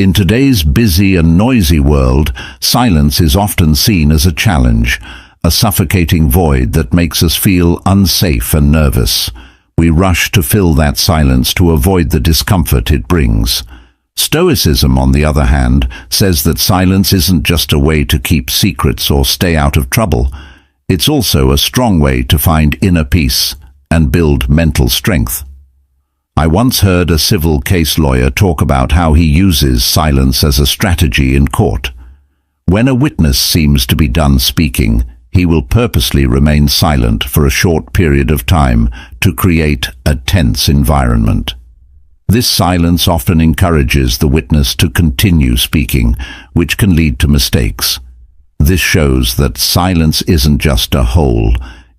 In today's busy and noisy world, silence is often seen as a challenge, a suffocating void that makes us feel unsafe and nervous. We rush to fill that silence to avoid the discomfort it brings. Stoicism, on the other hand, says that silence isn't just a way to keep secrets or stay out of trouble. It's also a strong way to find inner peace and build mental strength. I once heard a civil case lawyer talk about how he uses silence as a strategy in court. When a witness seems to be done speaking, he will purposely remain silent for a short period of time to create a tense environment. This silence often encourages the witness to continue speaking, which can lead to mistakes. This shows that silence isn't just a hole.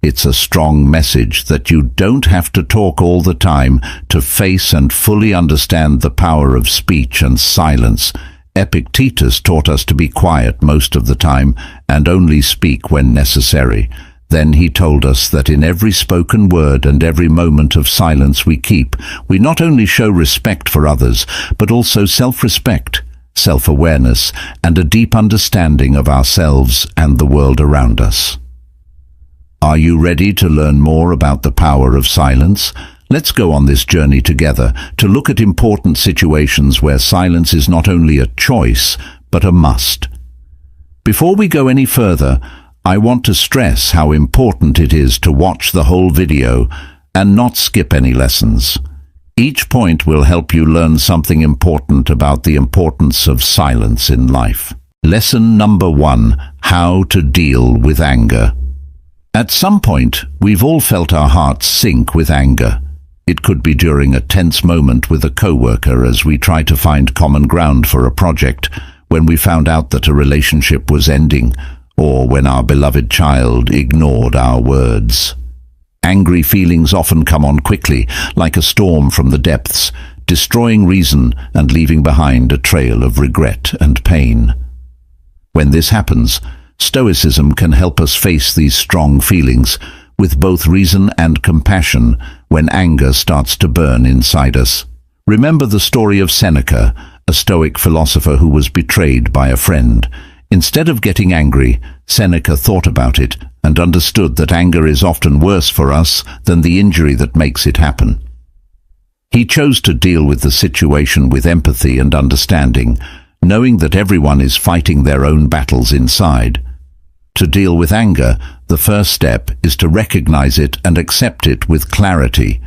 It's a strong message that you don't have to talk all the time to face and fully understand the power of speech and silence. Epictetus taught us to be quiet most of the time and only speak when necessary. Then he told us that in every spoken word and every moment of silence we keep, we not only show respect for others, but also self-respect, self-awareness, and a deep understanding of ourselves and the world around us. Are you ready to learn more about the power of silence? Let's go on this journey together to look at important situations where silence is not only a choice, but a must. Before we go any further, I want to stress how important it is to watch the whole video and not skip any lessons. Each point will help you learn something important about the importance of silence in life. Lesson number 1: How to deal with anger. At some point, we've all felt our hearts sink with anger. It could be during a tense moment with a coworker as we try to find common ground for a project, when we found out that a relationship was ending, or when our beloved child ignored our words. Angry feelings often come on quickly, like a storm from the depths, destroying reason and leaving behind a trail of regret and pain. When this happens, Stoicism can help us face these strong feelings with both reason and compassion when anger starts to burn inside us. Remember the story of Seneca, a Stoic philosopher who was betrayed by a friend. Instead of getting angry, Seneca thought about it and understood that anger is often worse for us than the injury that makes it happen. He chose to deal with the situation with empathy and understanding, knowing that everyone is fighting their own battles inside. To deal with anger, the first step is to recognize it and accept it with clarity.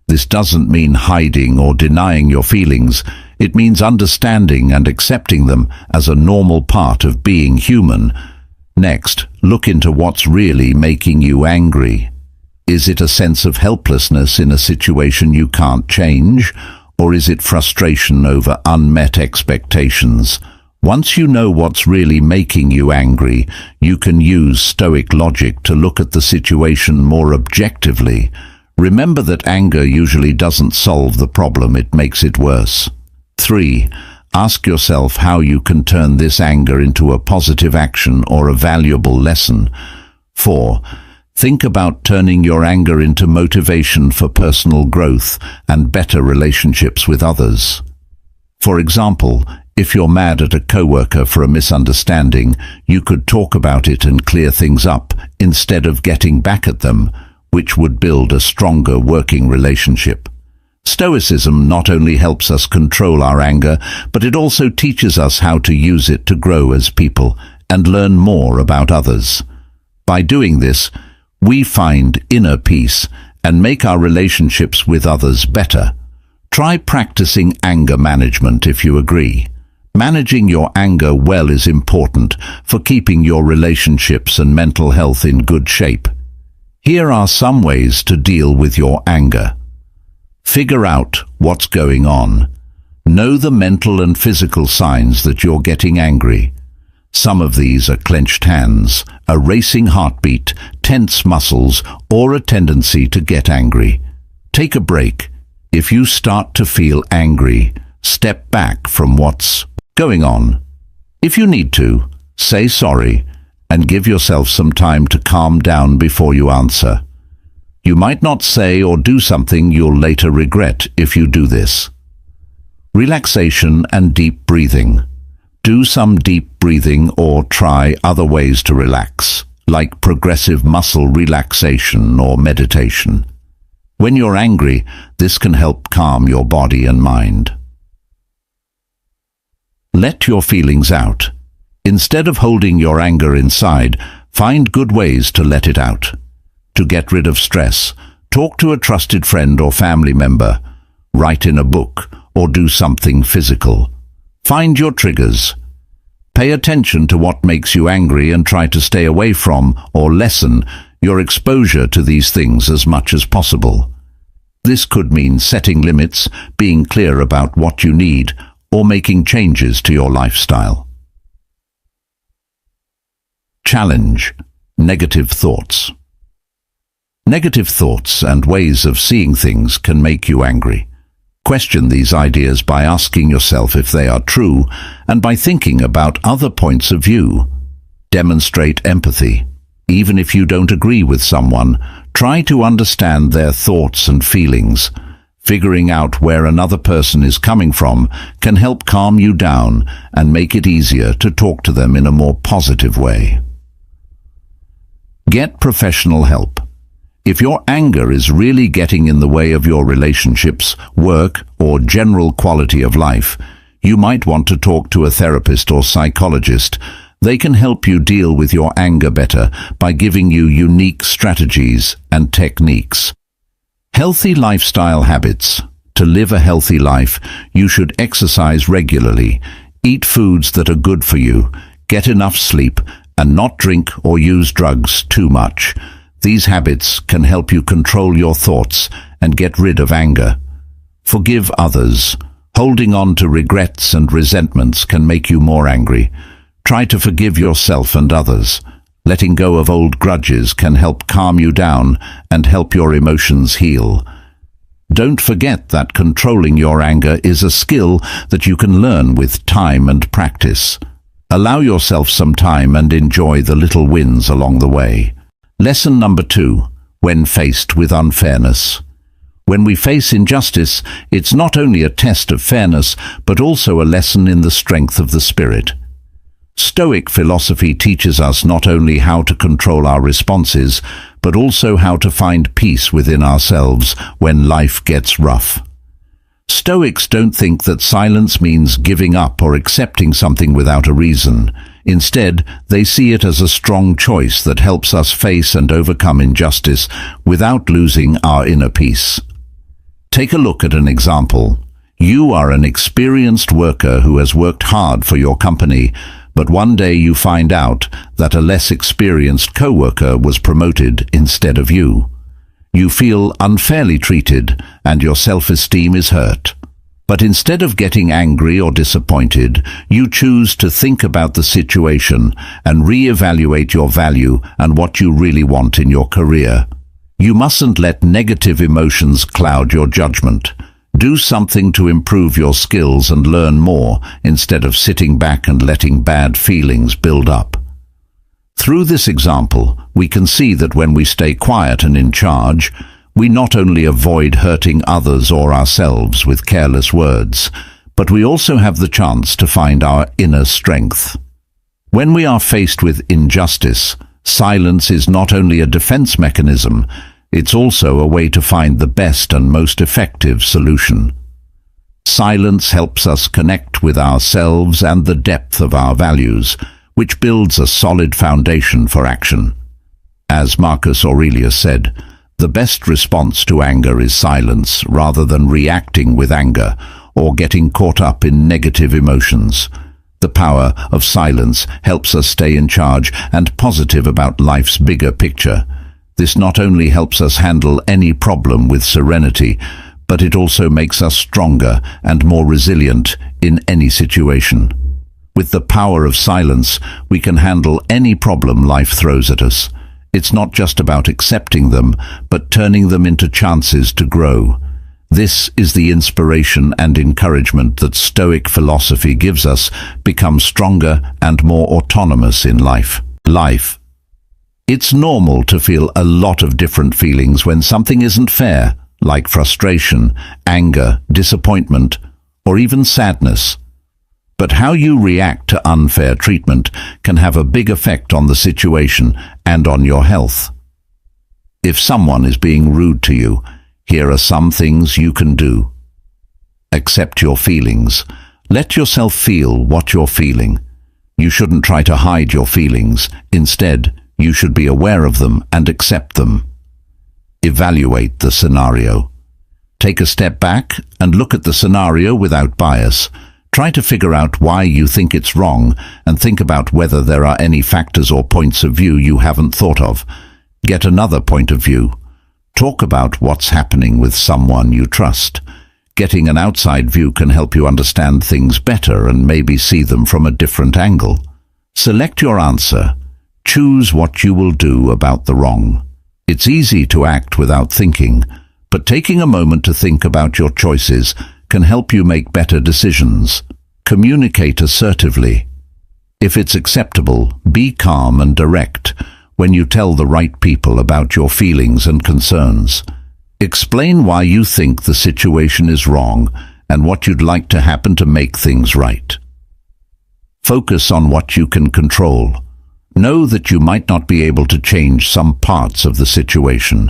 This doesn't mean hiding or denying your feelings. It means understanding and accepting them as a normal part of being human. Next, look into what's really making you angry. Is it a sense of helplessness in a situation you can't change, or is it frustration over unmet expectations? Once you know what's really making you angry, you can use Stoic logic to look at the situation more objectively. Remember that anger usually doesn't solve the problem, it makes it worse. 3. Ask yourself how you can turn this anger into a positive action or a valuable lesson. 4. Think about turning your anger into motivation for personal growth and better relationships with others. For example, if you're mad at a coworker for a misunderstanding, you could talk about it and clear things up instead of getting back at them, which would build a stronger working relationship. Stoicism not only helps us control our anger, but it also teaches us how to use it to grow as people and learn more about others. By doing this, we find inner peace and make our relationships with others better. Try practicing anger management if you agree. Managing your anger well is important for keeping your relationships and mental health in good shape. Here are some ways to deal with your anger. Figure out what's going on. Know the mental and physical signs that you're getting angry. Some of these are clenched hands, a racing heartbeat, tense muscles, or a tendency to get angry. Take a break. If you start to feel angry, step back from what's going on. If you need to, say sorry and give yourself some time to calm down before you answer. You might not say or do something you'll later regret if you do this. Relaxation and deep breathing. Do some deep breathing or try other ways to relax, like progressive muscle relaxation or meditation. When you're angry, this can help calm your body and mind. Let your feelings out. Instead of holding your anger inside, find good ways to let it out. To get rid of stress, talk to a trusted friend or family member, write in a book, or do something physical. Find your triggers. Pay attention to what makes you angry and try to stay away from or lessen your exposure to these things as much as possible. This could mean setting limits, being clear about what you need, or making changes to your lifestyle. Challenge: negative thoughts. Negative thoughts and ways of seeing things can make you angry. Question these ideas by asking yourself if they are true and by thinking about other points of view. Demonstrate empathy. Even if you don't agree with someone, try to understand their thoughts and feelings. Figuring out where another person is coming from can help calm you down and make it easier to talk to them in a more positive way. Get professional help. If your anger is really getting in the way of your relationships, work, or general quality of life, you might want to talk to a therapist or psychologist. They can help you deal with your anger better by giving you unique strategies and techniques. Healthy lifestyle habits. To live a healthy life, you should exercise regularly, eat foods that are good for you, get enough sleep, and not drink or use drugs too much. These habits can help you control your thoughts and get rid of anger. Forgive others. Holding on to regrets and resentments can make you more angry. Try to forgive yourself and others. Letting go of old grudges can help calm you down and help your emotions heal. Don't forget that controlling your anger is a skill that you can learn with time and practice. Allow yourself some time and enjoy the little wins along the way. Lesson number 2. When faced with unfairness. When we face injustice, it's not only a test of fairness, but also a lesson in the strength of the spirit. Stoic philosophy teaches us not only how to control our responses, but also how to find peace within ourselves when life gets rough. Stoics don't think that silence means giving up or accepting something without a reason. Instead, they see it as a strong choice that helps us face and overcome injustice without losing our inner peace. Take a look at an example. You are an experienced worker who has worked hard for your company, but one day you find out that a less experienced co-worker was promoted instead of you. You feel unfairly treated and your self-esteem is hurt. But instead of getting angry or disappointed, you choose to think about the situation and re-evaluate your value and what you really want in your career. You mustn't let negative emotions cloud your judgment. Do something to improve your skills and learn more instead of sitting back and letting bad feelings build up. Through this example, we can see that when we stay quiet and in charge, we not only avoid hurting others or ourselves with careless words, but we also have the chance to find our inner strength. When we are faced with injustice, silence is not only a defense mechanism, it's also a way to find the best and most effective solution. Silence helps us connect with ourselves and the depth of our values, which builds a solid foundation for action. As Marcus Aurelius said, the best response to anger is silence rather than reacting with anger or getting caught up in negative emotions. The power of silence helps us stay in charge and positive about life's bigger picture. This not only helps us handle any problem with serenity, but it also makes us stronger and more resilient in any situation. With the power of silence, we can handle any problem life throws at us. It's not just about accepting them, but turning them into chances to grow. This is the inspiration and encouragement that Stoic philosophy gives us, become stronger and more autonomous in life. It's normal to feel a lot of different feelings when something isn't fair, like frustration, anger, disappointment, or even sadness. But how you react to unfair treatment can have a big effect on the situation and on your health. If someone is being rude to you, here are some things you can do. Accept your feelings. Let yourself feel what you're feeling. You shouldn't try to hide your feelings. Instead, you should be aware of them and accept them. Evaluate the scenario. Take a step back and look at the scenario without bias. Try to figure out why you think it's wrong and think about whether there are any factors or points of view you haven't thought of. Get another point of view. Talk about what's happening with someone you trust. Getting an outside view can help you understand things better and maybe see them from a different angle. Select your answer. Choose what you will do about the wrong. It's easy to act without thinking, but taking a moment to think about your choices can help you make better decisions. Communicate assertively. If it's acceptable, be calm and direct when you tell the right people about your feelings and concerns. Explain why you think the situation is wrong and what you'd like to happen to make things right. Focus on what you can control. Know that you might not be able to change some parts of the situation.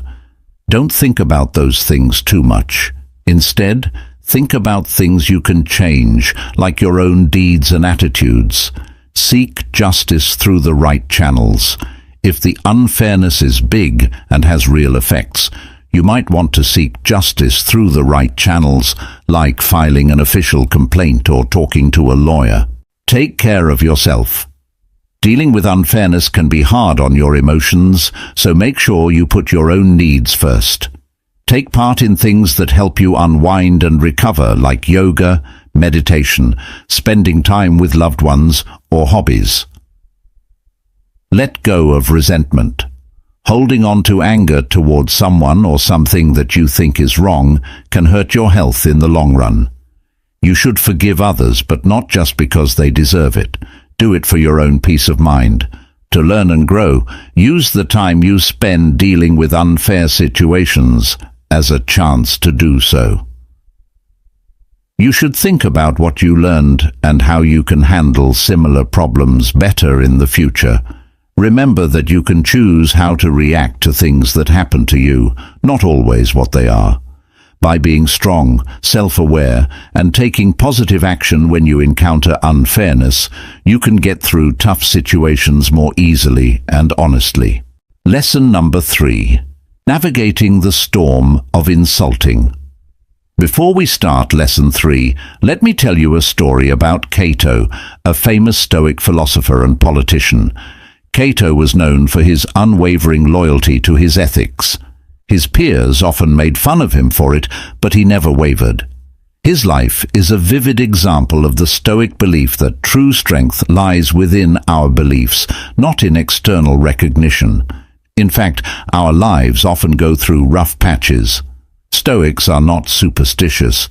Don't think about those things too much. Instead, think about things you can change, like your own deeds and attitudes. Seek justice through the right channels. If the unfairness is big and has real effects, you might want to seek justice through the right channels, like filing an official complaint or talking to a lawyer. Take care of yourself. Dealing with unfairness can be hard on your emotions, so make sure you put your own needs first. Take part in things that help you unwind and recover, like yoga, meditation, spending time with loved ones, or hobbies. Let go of resentment. Holding on to anger towards someone or something that you think is wrong can hurt your health in the long run. You should forgive others, but not just because they deserve it. Do it for your own peace of mind. To learn and grow, use the time you spend dealing with unfair situations as a chance to do so. You should think about what you learned and how you can handle similar problems better in the future. Remember that you can choose how to react to things that happen to you, not always what they are. By being strong, self-aware, and taking positive action when you encounter unfairness, you can get through tough situations more easily and honestly. Lesson number 3. Navigating the storm of insulting. Before we start Lesson 3, let me tell you a story about Cato, a famous Stoic philosopher and politician. Cato was known for his unwavering loyalty to his ethics. His peers often made fun of him for it, but he never wavered. His life is a vivid example of the Stoic belief that true strength lies within our beliefs, not in external recognition. In fact, our lives often go through rough patches. Stoics are not superstitious.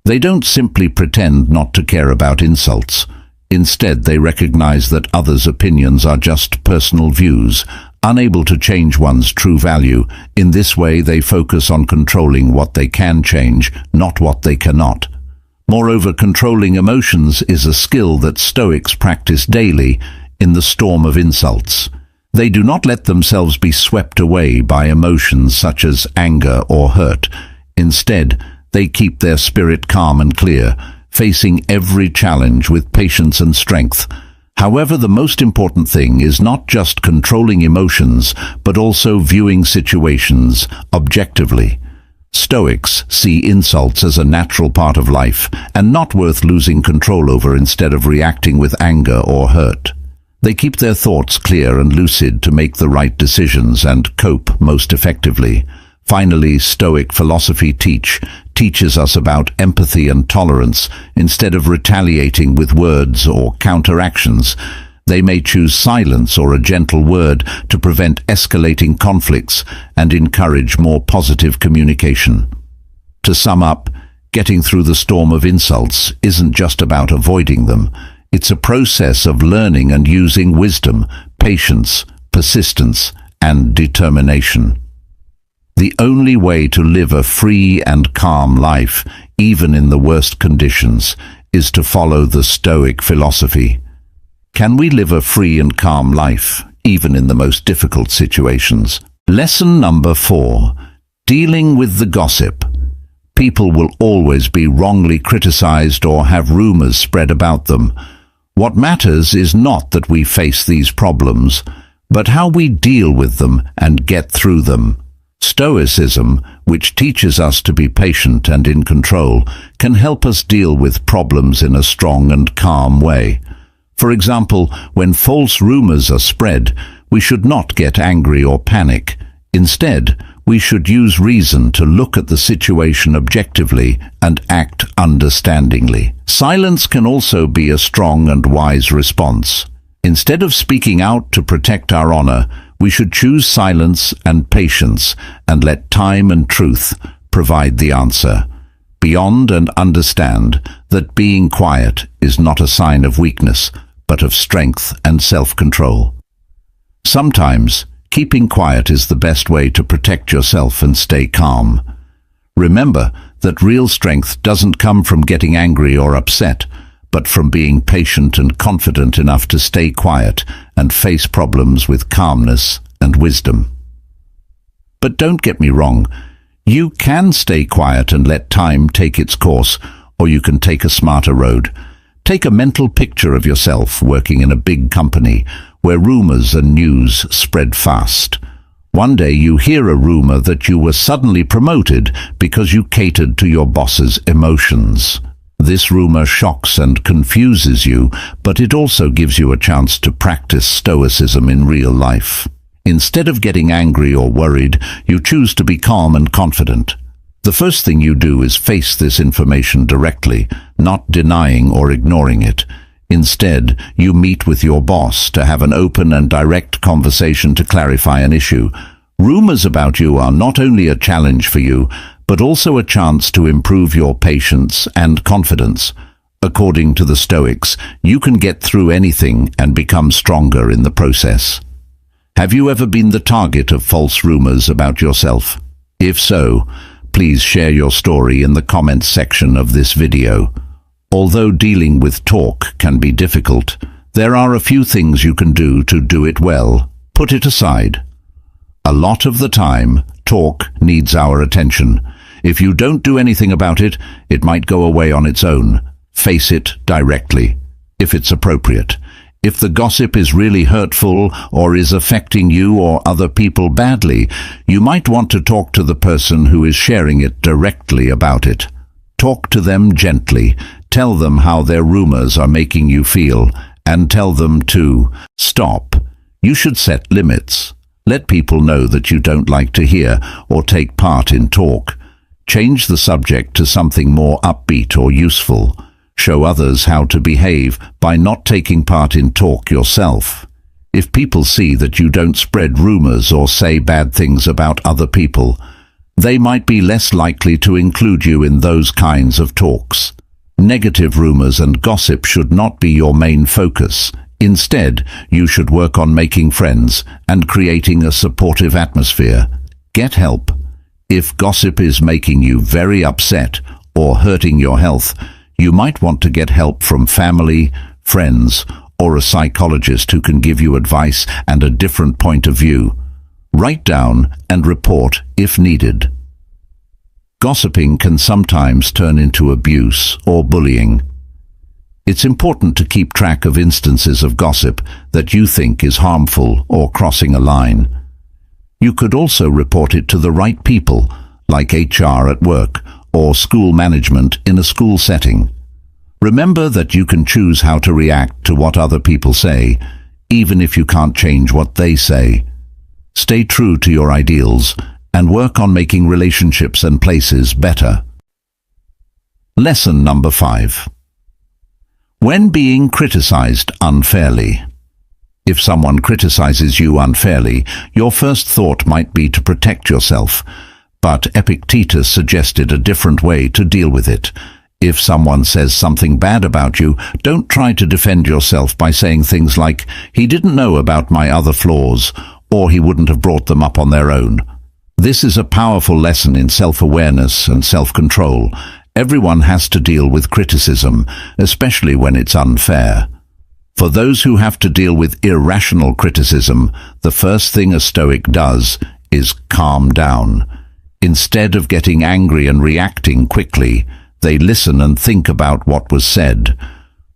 They don't simply pretend not to care about insults. Instead, they recognize that others' opinions are just personal views, unable to change one's true value. In this way, they focus on controlling what they can change, not what they cannot. Moreover, controlling emotions is a skill that Stoics practice daily in the storm of insults. They do not let themselves be swept away by emotions such as anger or hurt. Instead, they keep their spirit calm and clear, facing every challenge with patience and strength. However, the most important thing is not just controlling emotions, but also viewing situations objectively. Stoics see insults as a natural part of life and not worth losing control over instead of reacting with anger or hurt. They keep their thoughts clear and lucid to make the right decisions and cope most effectively. Finally, Stoic philosophy teaches us about empathy and tolerance. Instead of retaliating with words or counteractions, they may choose silence or a gentle word to prevent escalating conflicts and encourage more positive communication. To sum up, getting through the storm of insults isn't just about avoiding them. It's a process of learning and using wisdom, patience, persistence, and determination. The only way to live a free and calm life, even in the worst conditions, is to follow the Stoic philosophy. Can we live a free and calm life, even in the most difficult situations? Lesson number 4. Dealing with the gossip. People will always be wrongly criticized or have rumors spread about them. What matters is not that we face these problems, but how we deal with them and get through them. Stoicism, which teaches us to be patient and in control, can help us deal with problems in a strong and calm way. For example, when false rumors are spread, we should not get angry or panic. Instead, we should use reason to look at the situation objectively and act understandingly. Silence can also be a strong and wise response. Instead of speaking out to protect our honor, we should choose silence and patience and let time and truth provide the answer. Beyond and understand that being quiet is not a sign of weakness, but of strength and self-control. Sometimes, keeping quiet is the best way to protect yourself and stay calm. Remember that real strength doesn't come from getting angry or upset, but from being patient and confident enough to stay quiet and face problems with calmness and wisdom. But don't get me wrong, you can stay quiet and let time take its course, or you can take a smarter road. Take a mental picture of yourself working in a big company where rumors and news spread fast. One day you hear a rumor that you were suddenly promoted because you catered to your boss's emotions. This rumor shocks and confuses you, but it also gives you a chance to practice Stoicism in real life. Instead of getting angry or worried, you choose to be calm and confident. The first thing you do is face this information directly, not denying or ignoring it. Instead, you meet with your boss to have an open and direct conversation to clarify an issue. Rumors about you are not only a challenge for you, but also a chance to improve your patience and confidence. According to the Stoics, you can get through anything and become stronger in the process. Have you ever been the target of false rumors about yourself? If so, please share your story in the comments section of this video. Although dealing with talk can be difficult, there are a few things you can do to do it well. Put it aside. A lot of the time, talk needs our attention. If you don't do anything about it, it might go away on its own. Face it directly, if it's appropriate. If the gossip is really hurtful or is affecting you or other people badly, you might want to talk to the person who is sharing it directly about it. Talk to them gently. Tell them how their rumors are making you feel, and tell them to stop. You should set limits. Let people know that you don't like to hear or take part in talk. Change the subject to something more upbeat or useful. Show others how to behave by not taking part in talk yourself. If people see that you don't spread rumors or say bad things about other people, they might be less likely to include you in those kinds of talks. Negative rumors and gossip should not be your main focus. Instead, you should work on making friends and creating a supportive atmosphere. Get help. If gossip is making you very upset or hurting your health, you might want to get help from family, friends, or a psychologist who can give you advice and a different point of view. Write down and report if needed. Gossiping can sometimes turn into abuse or bullying. It's important to keep track of instances of gossip that you think is harmful or crossing a line. You could also report it to the right people, like HR at work or school management in a school setting. Remember that you can choose how to react to what other people say, even if you can't change what they say. Stay true to your ideals and work on making relationships and places better. Lesson number 5. When being criticized unfairly. If someone criticizes you unfairly, your first thought might be to protect yourself, but Epictetus suggested a different way to deal with it. If someone says something bad about you, don't try to defend yourself by saying things like, "He didn't know about my other flaws," or "He wouldn't have brought them up on their own." This is a powerful lesson in self-awareness and self-control. Everyone has to deal with criticism, especially when it's unfair. For those who have to deal with irrational criticism, the first thing a Stoic does is calm down. Instead of getting angry and reacting quickly, they listen and think about what was said.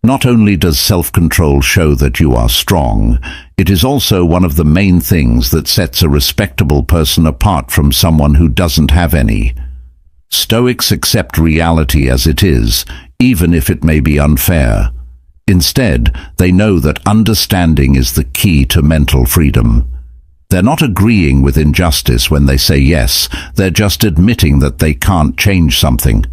Not only does self-control show that you are strong, it is also one of the main things that sets a respectable person apart from someone who doesn't have any. Stoics accept reality as it is, even if it may be unfair. Instead, they know that understanding is the key to mental freedom. They're not agreeing with injustice when they say yes, they're just admitting that they can't change something.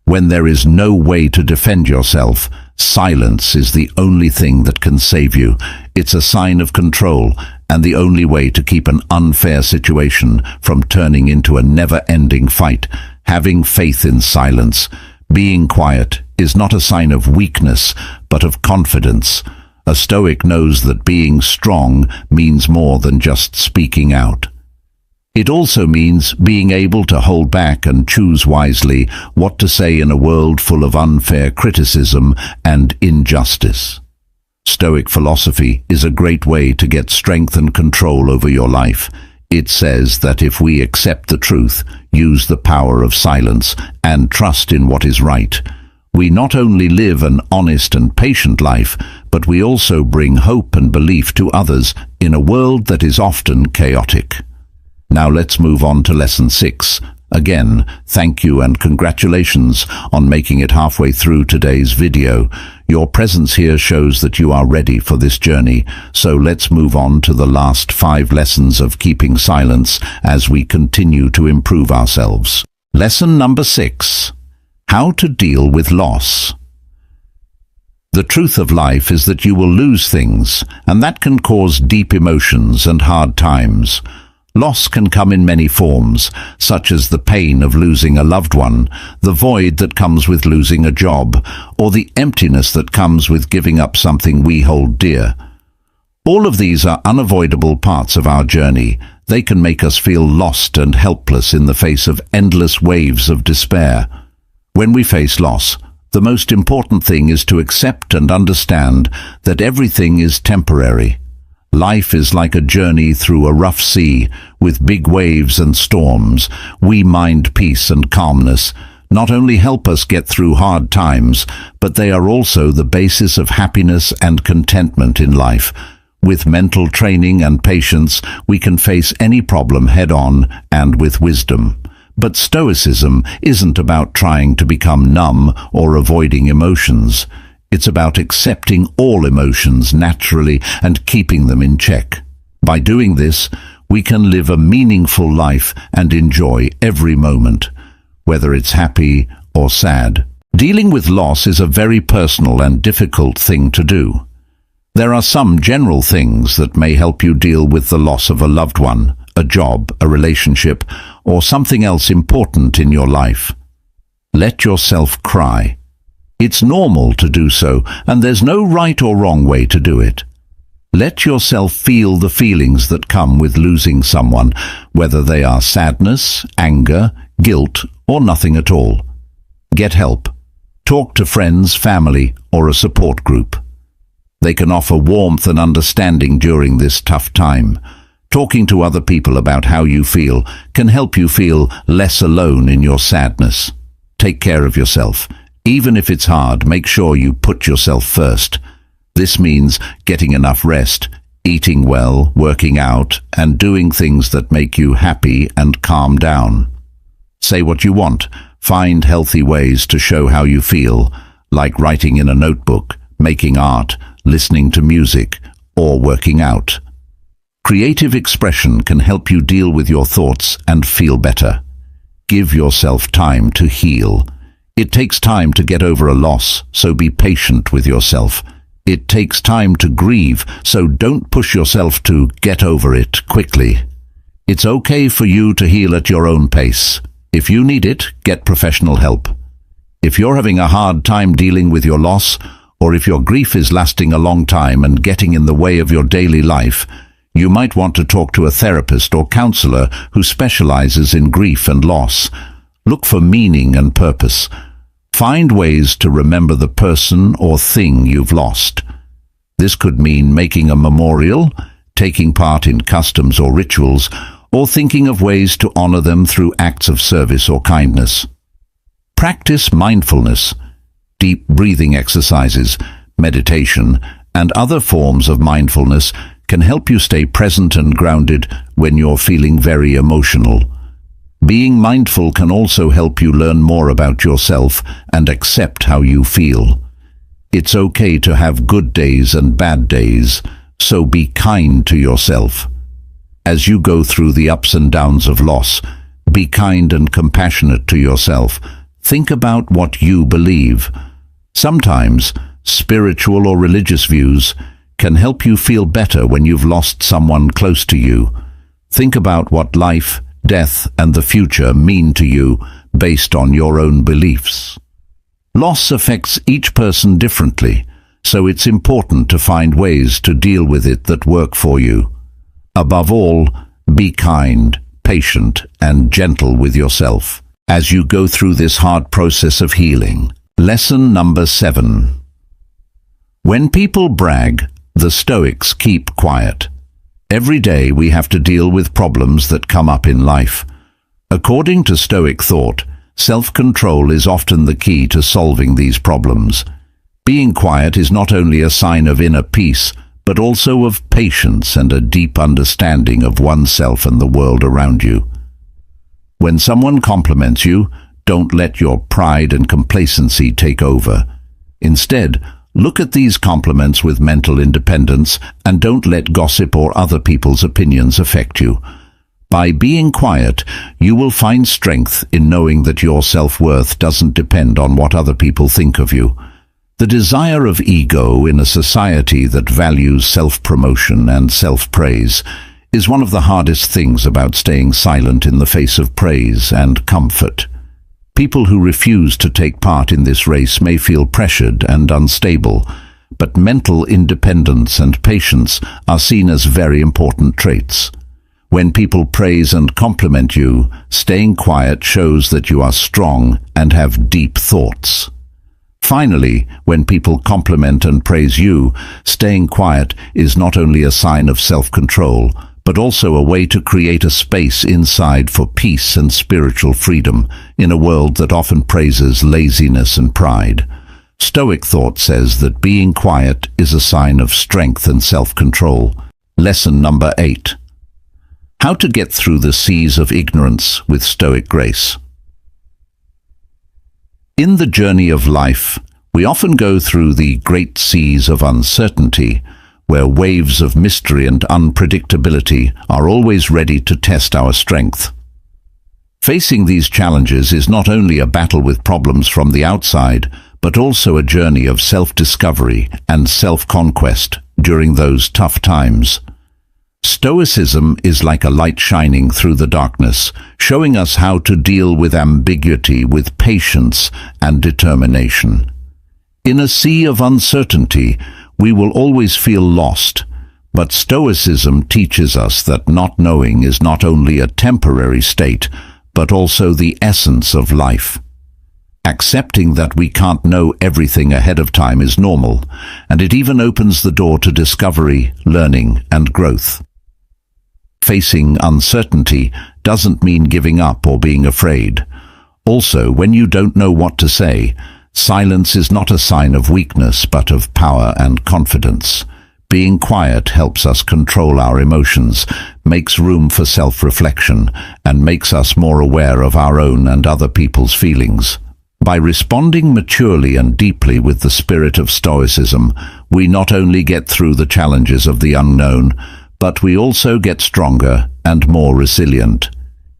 When there is no way to defend yourself, silence is the only thing that can save you. It's a sign of control, and the only way to keep an unfair situation from turning into a never-ending fight. Having faith in silence, being quiet, is not a sign of weakness, but of confidence. A Stoic knows that being strong means more than just speaking out. It also means being able to hold back and choose wisely what to say in a world full of unfair criticism and injustice. Stoic philosophy is a great way to get strength and control over your life. It says that if we accept the truth, use the power of silence, and trust in what is right, we not only live an honest and patient life, but we also bring hope and belief to others in a world that is often chaotic. Now let's move on to Lesson 6. Again, thank you and congratulations on making it halfway through today's video. Your presence here shows that you are ready for this journey, so let's move on to the last 5 lessons of keeping silence as we continue to improve ourselves. Lesson number 6. How to deal with loss. The truth of life is that you will lose things, and that can cause deep emotions and hard times. Loss can come in many forms, such as the pain of losing a loved one, the void that comes with losing a job, or the emptiness that comes with giving up something we hold dear. All of these are unavoidable parts of our journey. They can make us feel lost and helpless in the face of endless waves of despair. When we face loss, the most important thing is to accept and understand that everything is temporary. Life is like a journey through a rough sea, with big waves and storms. We mind peace and calmness not only help us get through hard times, but they are also the basis of happiness and contentment in life. With mental training and patience, we can face any problem head-on and with wisdom. But Stoicism isn't about trying to become numb or avoiding emotions. It's about accepting all emotions naturally and keeping them in check. By doing this, we can live a meaningful life and enjoy every moment, whether it's happy or sad. Dealing with loss is a very personal and difficult thing to do. There are some general things that may help you deal with the loss of a loved one, a job, a relationship, or something else important in your life. Let yourself cry. It's normal to do so, and there's no right or wrong way to do it. Let yourself feel the feelings that come with losing someone, whether they are sadness, anger, guilt, or nothing at all. Get help. Talk to friends, family, or a support group. They can offer warmth and understanding during this tough time. Talking to other people about how you feel can help you feel less alone in your sadness. Take care of yourself. Even if it's hard, make sure you put yourself first. This means getting enough rest, eating well, working out, and doing things that make you happy and calm down. Say what you want. Find healthy ways to show how you feel, like writing in a notebook, making art, listening to music, or working out. Creative expression can help you deal with your thoughts and feel better. Give yourself time to heal. It takes time to get over a loss, so be patient with yourself. It takes time to grieve, so don't push yourself to get over it quickly. It's okay for you to heal at your own pace. If you need it, get professional help. If you're having a hard time dealing with your loss, or if your grief is lasting a long time and getting in the way of your daily life, you might want to talk to a therapist or counselor who specializes in grief and loss. Look for meaning and purpose. Find ways to remember the person or thing you've lost. This could mean making a memorial, taking part in customs or rituals, or thinking of ways to honor them through acts of service or kindness. Practice mindfulness, deep breathing exercises, meditation, and other forms of mindfulness can help you stay present and grounded when you're feeling very emotional. Being mindful can also help you learn more about yourself and accept how you feel. It's okay to have good days and bad days, so be kind to yourself. As you go through the ups and downs of loss, be kind and compassionate to yourself. Think about what you believe. Sometimes, spiritual or religious views can help you feel better when you've lost someone close to you. Think about what life, death, and the future mean to you based on your own beliefs. Loss affects each person differently, so it's important to find ways to deal with it that work for you. Above all, be kind, patient, and gentle with yourself as you go through this hard process of healing. Lesson number 7. When people brag, the Stoics keep quiet. Every day we have to deal with problems that come up in life. According to Stoic thought, self-control is often the key to solving these problems. Being quiet is not only a sign of inner peace, but also of patience and a deep understanding of oneself and the world around you. When someone compliments you, don't let your pride and complacency take over. Instead, look at these compliments with mental independence and don't let gossip or other people's opinions affect you. By being quiet, you will find strength in knowing that your self-worth doesn't depend on what other people think of you. The desire of ego in a society that values self-promotion and self-praise is one of the hardest things about staying silent in the face of praise and comfort. People who refuse to take part in this race may feel pressured and unstable, but mental independence and patience are seen as very important traits. When people praise and compliment you, staying quiet shows that you are strong and have deep thoughts. Finally, when people compliment and praise you, staying quiet is not only a sign of self-control, but also a way to create a space inside for peace and spiritual freedom in a world that often praises laziness and pride. Stoic thought says that being quiet is a sign of strength and self-control. Lesson number 8. How to get through the seas of ignorance with Stoic grace. In the journey of life, we often go through the great seas of uncertainty, where waves of mystery and unpredictability are always ready to test our strength. Facing these challenges is not only a battle with problems from the outside, but also a journey of self-discovery and self-conquest during those tough times. Stoicism is like a light shining through the darkness, showing us how to deal with ambiguity with patience and determination. In a sea of uncertainty, we will always feel lost, but Stoicism teaches us that not knowing is not only a temporary state, but also the essence of life. Accepting that we can't know everything ahead of time is normal, and it even opens the door to discovery, learning, and growth. Facing uncertainty doesn't mean giving up or being afraid. Also, when you don't know what to say, silence is not a sign of weakness, but of power and confidence. Being quiet helps us control our emotions, makes room for self-reflection, and makes us more aware of our own and other people's feelings. By responding maturely and deeply with the spirit of Stoicism, we not only get through the challenges of the unknown, but we also get stronger and more resilient.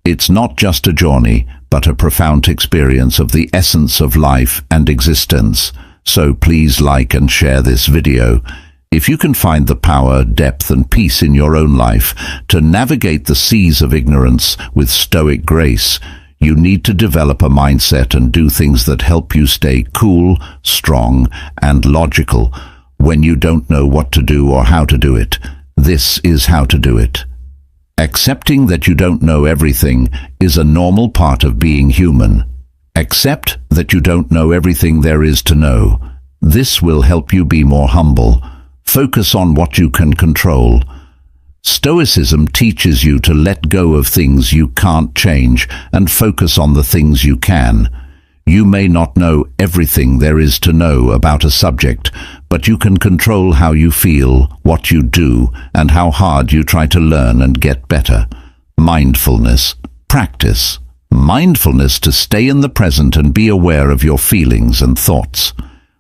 It's not just a journey, but a profound experience of the essence of life and existence. So please like and share this video. If you can find the power, depth, and peace in your own life to navigate the seas of ignorance with Stoic grace, you need to develop a mindset and do things that help you stay cool, strong, and logical when you don't know what to do or how to do it. This is how to do it. Accepting that you don't know everything is a normal part of being human. Accept that you don't know everything there is to know. This will help you be more humble. Focus on what you can control. Stoicism teaches you to let go of things you can't change and focus on the things you can. You may not know everything there is to know about a subject, but you can control how you feel, what you do, and how hard you try to learn and get better. Mindfulness. Practice. Mindfulness to stay in the present and be aware of your feelings and thoughts.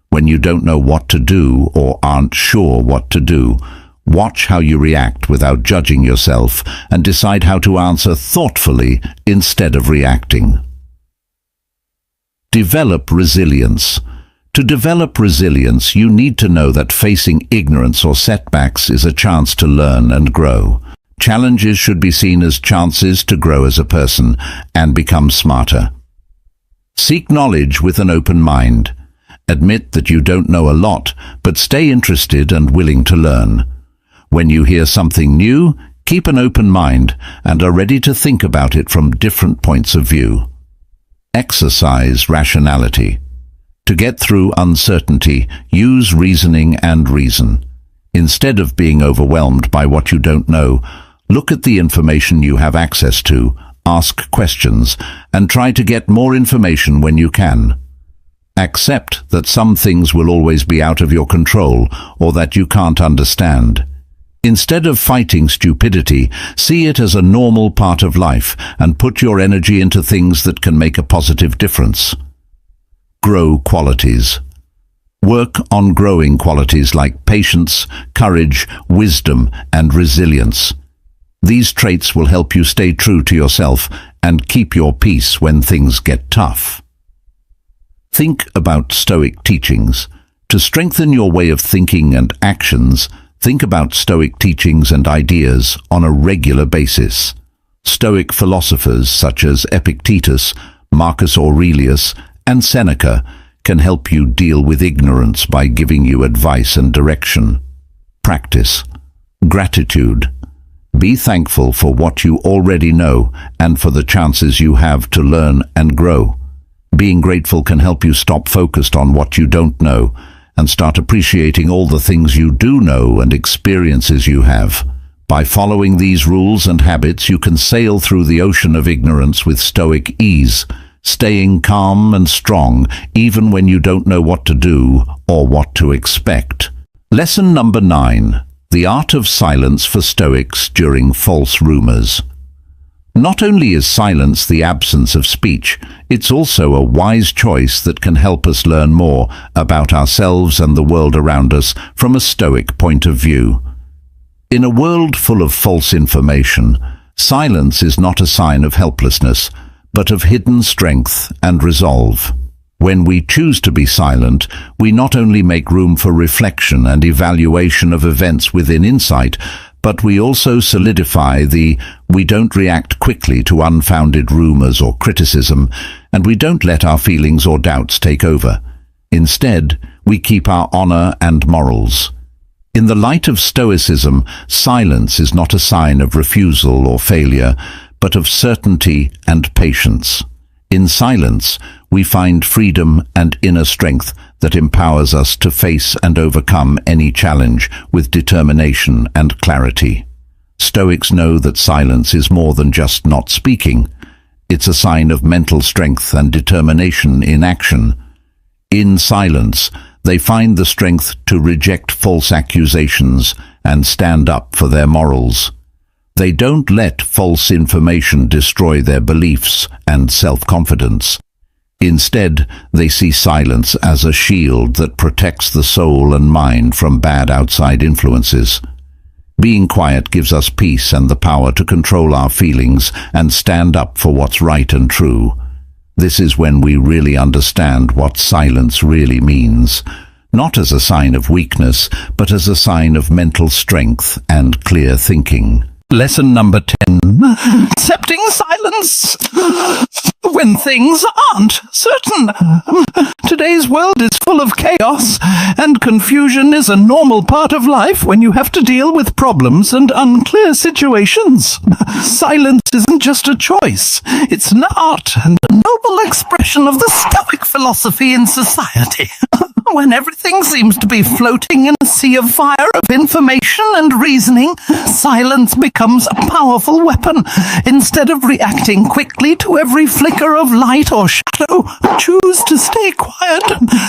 When you don't know what to do or aren't sure what to do, watch how you react without judging yourself and decide how to answer thoughtfully instead of reacting. Develop resilience. To develop resilience, you need to know that facing ignorance or setbacks is a chance to learn and grow. Challenges should be seen as chances to grow as a person and become smarter. Seek knowledge with an open mind. Admit that you don't know a lot, but stay interested and willing to learn. When you hear something new, keep an open mind and are ready to think about it from different points of view. Exercise rationality. To get through uncertainty, use reasoning and reason. Instead of being overwhelmed by what you don't know, look at the information you have access to, ask questions, and try to get more information when you can. Accept that some things will always be out of your control or that you can't understand. Instead of fighting stupidity, see it as a normal part of life and put your energy into things that can make a positive difference. Grow qualities. Work on growing qualities like patience, courage, wisdom, and resilience. These traits will help you stay true to yourself and keep your peace when things get tough. Think about Stoic teachings. To strengthen your way of thinking and actions, think about Stoic teachings and ideas on a regular basis. Stoic philosophers such as Epictetus, Marcus Aurelius, and Seneca can help you deal with ignorance by giving you advice and direction. Practice. Gratitude. Be thankful for what you already know and for the chances you have to learn and grow. Being grateful can help you stop focused on what you don't know and start appreciating all the things you do know and experiences you have. By following these rules and habits, you can sail through the ocean of ignorance with Stoic ease, staying calm and strong even when you don't know what to do or what to expect. Lesson number 9. The art of silence for Stoics during false rumors. Not only is silence the absence of speech, it's also a wise choice that can help us learn more about ourselves and the world around us from a Stoic point of view. In a world full of false information, silence is not a sign of helplessness, but of hidden strength and resolve. When we choose to be silent, we not only make room for reflection and evaluation of events within insight, but we also solidify we don't react quickly to unfounded rumors or criticism, and we don't let our feelings or doubts take over. Instead, we keep our honor and morals. In the light of Stoicism, silence is not a sign of refusal or failure, but of certainty and patience. In silence, we find freedom and inner strength that empowers us to face and overcome any challenge with determination and clarity. Stoics know that silence is more than just not speaking. It's a sign of mental strength and determination in action. In silence, they find the strength to reject false accusations and stand up for their morals. They don't let false information destroy their beliefs and self-confidence. Instead, they see silence as a shield that protects the soul and mind from bad outside influences. Being quiet gives us peace and the power to control our feelings and stand up for what's right and true. This is when we really understand what silence really means, not as a sign of weakness, but as a sign of mental strength and clear thinking. Lesson number 10. Accepting silence when things aren't certain. Today's world is full of chaos, and confusion is a normal part of life when you have to deal with problems and unclear situations. Silence isn't just a choice, it's an art, and admirable expression of the Stoic philosophy in society. When everything seems to be floating in a sea of fire of information and reasoning, silence becomes a powerful weapon. Instead of reacting quickly to every flicker of light or shadow, choose to stay quiet.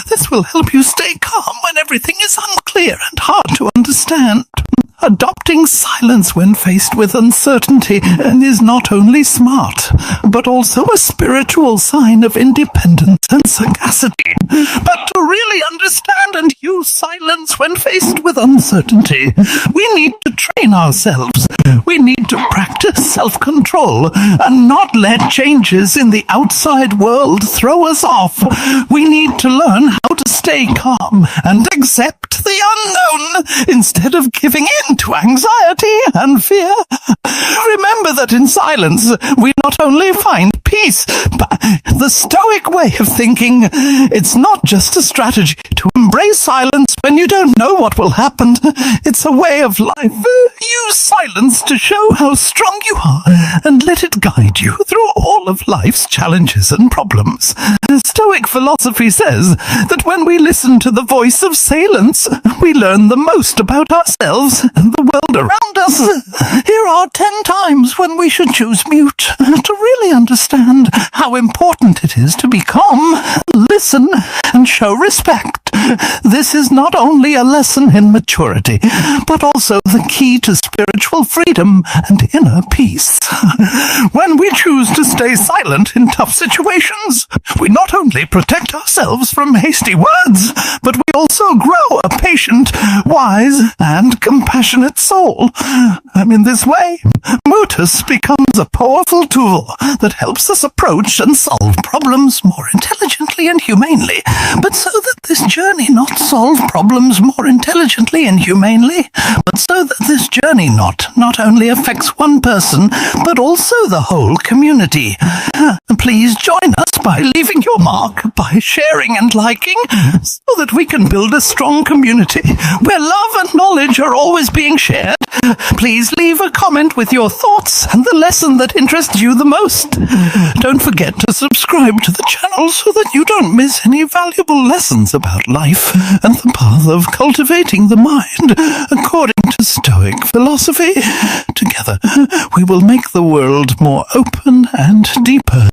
This will help you stay calm when everything is unclear and hard to understand. Adopting silence when faced with uncertainty is not only smart, but also a spiritual sign of independence and sagacity. But to really understand and use silence when faced with uncertainty, we need to train ourselves. We need to practice self-control and not let changes in the outside world throw us off. We need to learn how to stay calm and accept the unknown instead of giving in to anxiety and fear. Remember that in silence we not only find peace, but the Stoic way of thinking, it's not just a strategy to embrace silence when you don't know what will happen. It's a way of life. Use silence to show how strong you are and let it guide you through all of life's challenges and problems. Stoic philosophy says that when we listen to the voice of silence, we learn the most about ourselves and the world around us. Here are 10 times when we should choose mute to really understand how important it is to be calm, listen, and show respect. This is not only a lesson in maturity, but also the key to spiritual freedom and inner peace. When we choose to stay silent in tough situations, we not only protect ourselves from hasty words, but we also grow a patient, wise, and compassionate soul. In this way, mutus becomes a powerful tool that helps us approach and solve problems more intelligently and humanely. But so that this journey not solve problems more intelligently and humanely, but so that this journey not only affects one person, but also the whole community. Please join us by leaving your mark, by sharing and liking, so that we can build a strong community where love and knowledge are always being shared. Please leave a comment with your thoughts and the lesson that interests you the most. Don't forget to subscribe to the channel so that you don't miss any valuable lessons about life and the path of cultivating the mind according to Stoic philosophy. Together, we will make the world more open and deeper.